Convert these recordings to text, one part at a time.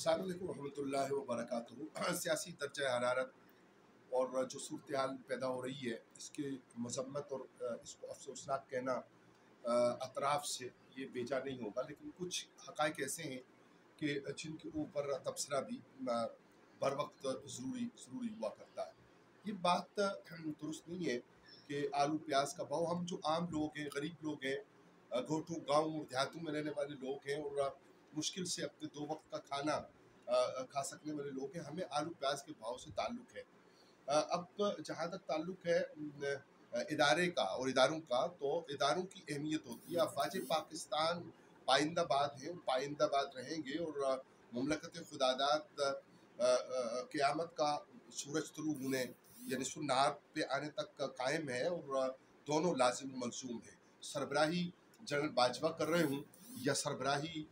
अस्सलाम वालेकुम रहमतुल्लाहि व बरकातुहू। सियासी दर्जा हरारत और जो सूरत हाल पैदा हो रही है, इसके मजम्मत और इसको अफसोसनाक कहना अतराफ़ से ये बेजा नहीं होगा, लेकिन कुछ हक़ाइक़ ऐसे हैं कि जिनके ऊपर तबसरा भी बर वक्त ज़रूरी हुआ करता है। ये बात दुरुस्त नहीं है कि आलू प्याज का भाव, हम जो आम लोग हैं, गरीब लोग हैं, घोटों गाँव देहातों में रहने वाले लोग हैं और मुश्किल से अपने 2 वक्त का खाना खा सकने वाले लोग हैं, हमें आलू प्याज के भाव से ताल्लुक़ है। अब जहाँ तक ताल्लुक़ है इदारे का और इदारों का, तो इदारों की अहमियत होती है। अफ़वाज पाकिस्तान पाइंदाबाद हैं, पाइंदाबाद रहेंगे और मुमलकत खुदादाद क़यामत का सूरज तुलू होने या निस्फ़ नहार पे आने तक कायम है और दोनों लाज़िम मलज़ूम हैं। सरबराही जनरल बाजवा कर रहे हूँ या सरबराही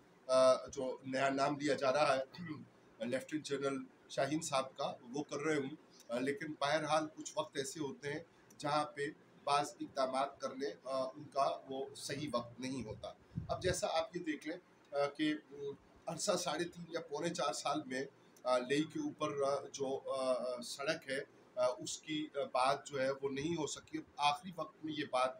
जो नया नाम लिया जा रहा है लेफ्टिनेंट जनरल शाहीन साहब का, वो कर रहे हूँ, लेकिन बहरहाल कुछ वक्त ऐसे होते हैं जहाँ पे बाज़ इक़दामात करने उनका वो सही वक्त नहीं होता। अब जैसा आप ये देख लें कि अरसा 3.5 या पौने 4 साल में लेई के ऊपर जो सड़क है उसकी बात जो है वो नहीं हो सकी। आखिरी वक्त में ये बात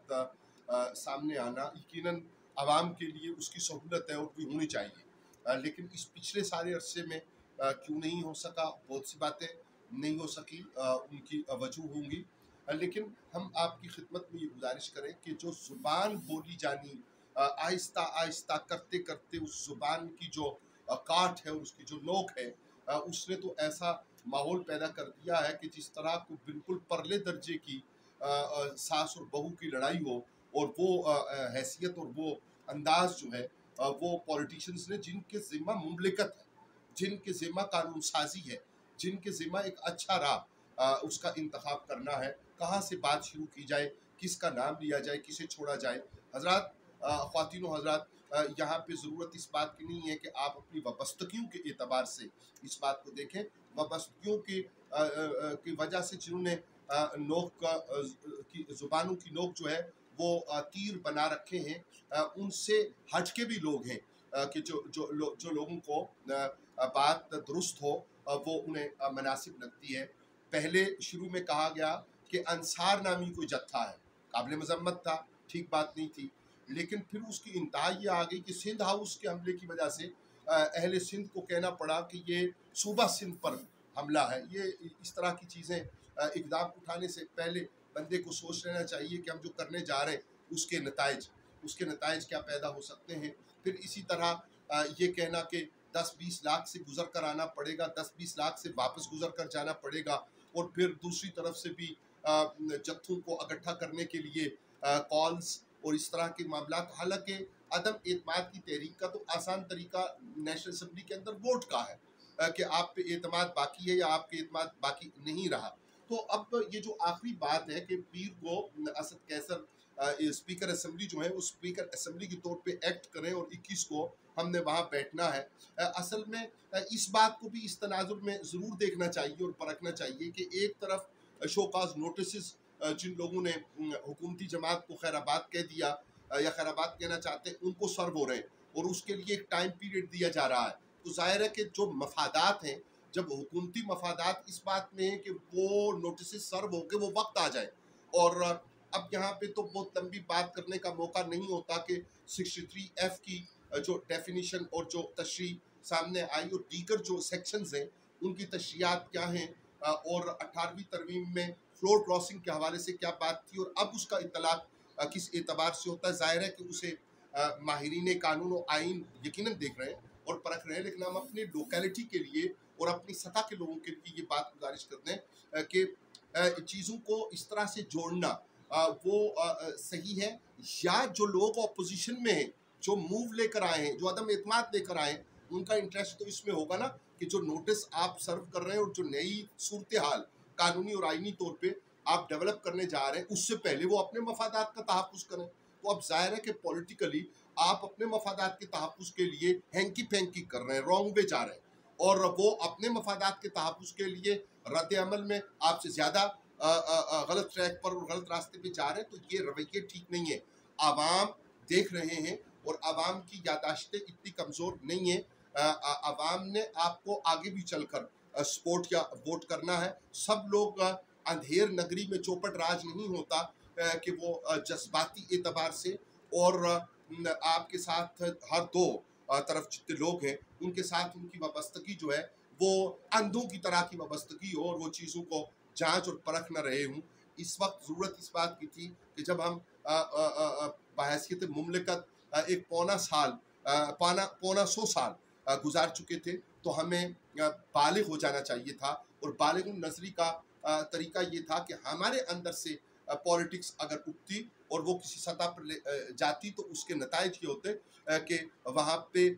सामने आना यकीनन आवाम के लिए उसकी सहूलत है और भी होनी चाहिए, लेकिन इस पिछले सारे अरसे में क्यों नहीं हो सका, बहुत सी बातें नहीं हो सकी, उनकी वजह होंगी, लेकिन हम आपकी खिदमत में ये गुजारिश करें कि जो ज़ुबान बोली जानी आहिस्ता आहिस्ता करते करते उस ज़ुबान की जो काट है और उसकी जो नोक है, उसने तो ऐसा माहौल पैदा कर दिया है कि जिस तरह को बिल्कुल परले दर्जे की सास और बहू की लड़ाई हो, और वो हैसियत और वो अंदाज जो है वो पॉलिटिशियंस ने, जिनके ज़िम्मा मुमलिकत है, जिनके ज़िम्मा कानून साजी है, जिनके ज़िम्मा एक अच्छा राह उसका इंतखाब करना है, कहाँ से बात शुरू की जाए, किसका नाम लिया जाए, किसे छोड़ा जाए। हज़रात, ख़वातीन व हज़रात, यहाँ पे ज़रूरत इस बात की नहीं है कि आप अपनी वाबस्तगियों के एतबार से इस बात को देखें। वाबस्तगियों की वजह से जिन्होंने नोक की ज़ुबानों की नोक जो है वो तीर बना रखे हैं, उनसे हट के भी लोग हैं कि जो लोगों को बात दुरुस्त हो वो उन्हें मुनासिब लगती है। पहले शुरू में कहा गया कि अंसार नामी कोई जत्था है, काबिल मजम्मत था, ठीक बात नहीं थी, लेकिन फिर उसकी इंतहा ये आ गई कि सिंध हाउस के हमले की वजह से अहले सिंध को कहना पड़ा कि ये सूबा सिंध पर हमला है। ये इस तरह की चीज़ें इक़दाम उठाने से पहले बंदे को सोच लेना चाहिए कि हम जो करने जा रहे हैं उसके नताइज क्या पैदा हो सकते हैं। फिर इसी तरह ये कहना कि 10-20 लाख से गुजर कर आना पड़ेगा, 10-20 लाख से वापस गुजर कर जाना पड़ेगा, और फिर दूसरी तरफ से भी जत्थों को इकट्ठा करने के लिए कॉल्स और इस तरह के मामला। हालांकि अदम एतमाद की तहरीक का तो आसान तरीका नेशनल असम्बली के अंदर वोट का है कि आप पे एतमाद बाकी है या आपके एतमाद बाकी नहीं रहा। तो अब ये जो आखिरी बात है कि पीर को असद कैसर स्पीकर असम्बली जो है उस स्पीकर असम्बली के तौर पे एक्ट करें और 21 को हमने वहाँ बैठना है। असल में इस बात को भी इस तनाजुर में ज़रूर देखना चाहिए और परखना चाहिए कि एक तरफ शोकाज नोटिस जिन लोगों ने हुकूमती जमात को खैराबाद कह दिया या खैराबाद कहना चाहते हैं, उनको सर्व हो रहे हैं और उसके लिए एक टाइम पीरियड दिया जा रहा है। तो जाहिर है कि जो मफादात हैं, जब हुकूमती मफादात इस बात में है कि वो नोटिस सर्व होकर वो वक्त आ जाए, और अब यहाँ पे तो बहुत लंबी बात करने का मौका नहीं होता कि 63F की जो डेफिनीशन और जो तशरीह सामने आई और दीगर जो सेक्शंस हैं उनकी तशरीहात क्या हैं, और 18वीं तरमीम में फ्लोर क्रॉसिंग के हवाले से क्या बात थी और अब उसका इतलाक किस एतबार से होता है। ज़ाहिर है कि उसे माहिरीन कानून और आइन यकीनन देख रहे हैं और परख रहे हैं, लेकिन हम अपनी लोकेलिटी के लिए और अपनी सतह के लोगों के लिए ये बात गुजारिश करते हैं कि चीज़ों को इस तरह से जोड़ना वो सही है, या जो लोग अपोजिशन में हैं, जो मूव लेकर आए हैं, जो अदम एतमाद लेकर आए हैं, उनका इंटरेस्ट तो इसमें होगा ना कि जो नोटिस आप सर्व कर रहे हैं और जो नई सूरत हाल कानूनी और आइनी तौर पे आप डेवलप करने जा रहे हैं, उससे पहले वो अपने मफादात का तहफ़्फ़ुज़ करें। तो अब ज़ाहिर है कि पॉलिटिकली आप अपने मफादात के तहफ़्फ़ुज़ के लिए हैंकी फैंकी कर रहे हैं, रॉन्ग वे जा रहे हैं, और वो अपने मफादात के तहफ़्फ़ुज़ के लिए रद्द अमल में आपसे ज़्यादा गलत ट्रैक पर और गलत रास्ते पे जा रहे हैं। तो ये रवैये ठीक नहीं है। आवाम देख रहे हैं और आवाम की यादाश्तें इतनी कमज़ोर नहीं है अवाम ने आपको आगे भी चलकर सपोर्ट या वोट करना है। सब लोग अंधेर नगरी में चौपट राज नहीं होता कि वो जज्बाती एतबार से और आपके साथ हर दो तरफ जितने लोग हैं उनके साथ उनकी वाबस्तगी जो है वो अंधों की तरह की वाबस्तगी हो और वो चीज़ों को जांच और परख न रहे हूँ। इस वक्त ज़रूरत इस बात की थी कि जब हम बहैसियत मुमलिकत एक पौना 100 साल गुजार चुके थे, तो हमें बालिग हो जाना चाहिए था। और बालिग नजरी का तरीका ये था कि हमारे अंदर से पॉलिटिक्स अगर उठती और वो किसी सतह पर जाती तो उसके नताइज ये होते कि वहाँ पे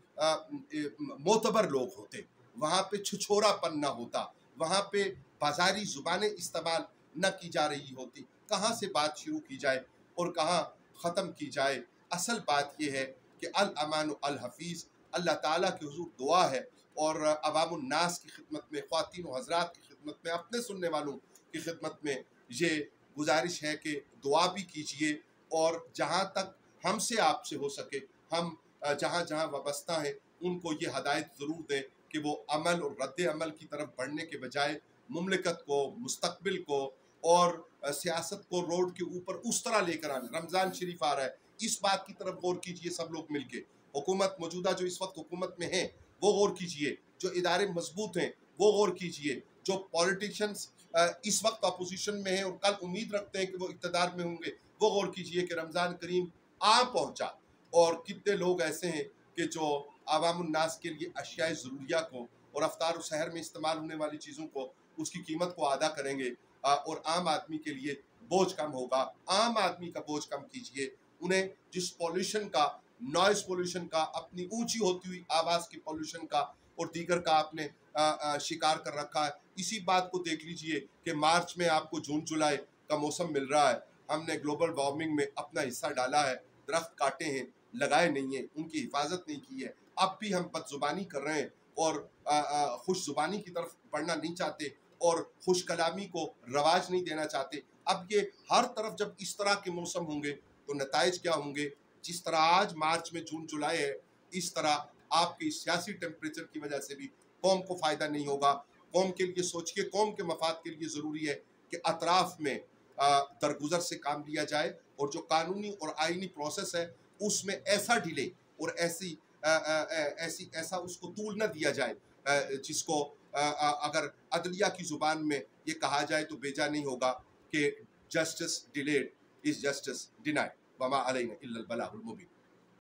मोतबर लोग होते, वहाँ पे छुछोरापन ना होता, वहाँ पे बाजारी जुबानें इस्तेमाल न की जा रही होती। कहाँ से बात शुरू की जाए और कहाँ ख़त्म की जाए। असल बात यह है कि अल अमान अल हफीज़, अल्लाह ताला के हुजूर दुआ है और अवामुन्नास की खिदमत में, ख्वातीन व हज़रात की खिदमत में, अपने सुनने वालों की खिदमत में ये गुजारिश है कि दुआ भी कीजिए और जहाँ तक हमसे आपसे हो सके हम जहाँ जहाँ वाबस्ता हैं उनको ये हदायत ज़रूर दें कि वो अमल और रद्द अमल की तरफ बढ़ने के बजाय मुमलिकत को, मुस्तकबिल को और सियासत को रोड के ऊपर उस तरह लेकर आने। रमज़ान शरीफ आ रहा है, इस बात की तरफ गौर कीजिए सब लोग मिलके। हुकूमत मौजूदा जो इस वक्त हुकूमत में है वो गौर कीजिए, जो इदारे मजबूत हैं वो गौर कीजिए, जो पॉलिटिशियंस इस वक्त अपोजिशन में हैं और कल उम्मीद रखते हैं कि वो इक़्तिदार में होंगे, वो गौर कीजिए कि रमज़ान करीम आ पहुँचा और कितने लोग ऐसे हैं कि जो अवामुन्नास के लिए अशियाए ज़रूरिया को और अफ्तार और सहर में इस्तेमाल होने वाली चीज़ों को उसकी कीमत को अदा करेंगे और आम आदमी के लिए बोझ कम होगा। आम आदमी का बोझ कम कीजिए। उन्हें जिस पॉल्यूशन का, नॉइज़ पॉल्यूशन का, अपनी ऊंची होती हुई आवाज़ की पॉल्यूशन का और दीगर का आपने शिकार कर रखा है। इसी बात को देख लीजिए कि मार्च में आपको जून जुलाई का मौसम मिल रहा है। हमने ग्लोबल वार्मिंग में अपना हिस्सा डाला है, दरख्त काटे हैं, लगाए नहीं हैं, उनकी हिफाजत नहीं की है। अब भी हम बदजुबानी कर रहे हैं और खुश जुबानी की तरफ बढ़ना नहीं चाहते और खुश कलामी को रवाज नहीं देना चाहते। अब ये हर तरफ जब इस तरह के मौसम होंगे तो नताइज क्या होंगे? जिस तरह आज मार्च में जून जुलाई है, इस तरह आपकी सियासी टेम्परेचर की वजह से भी कौम को फ़ायदा नहीं होगा। कौम के लिए सोचिए, कौम के मफाद के लिए ज़रूरी है कि अतराफ़ में दरगुजर से काम लिया जाए और जो कानूनी और आइनी प्रोसेस है उसमें ऐसा डिले और ऐसा उसको तूल न दिया जाए जिसको अगर अदलिया की ज़ुबान में ये कहा जाए तो बेजा नहीं होगा कि justice delayed is justice denied, Verma Alaina इल्लल बलागुल Mubeen.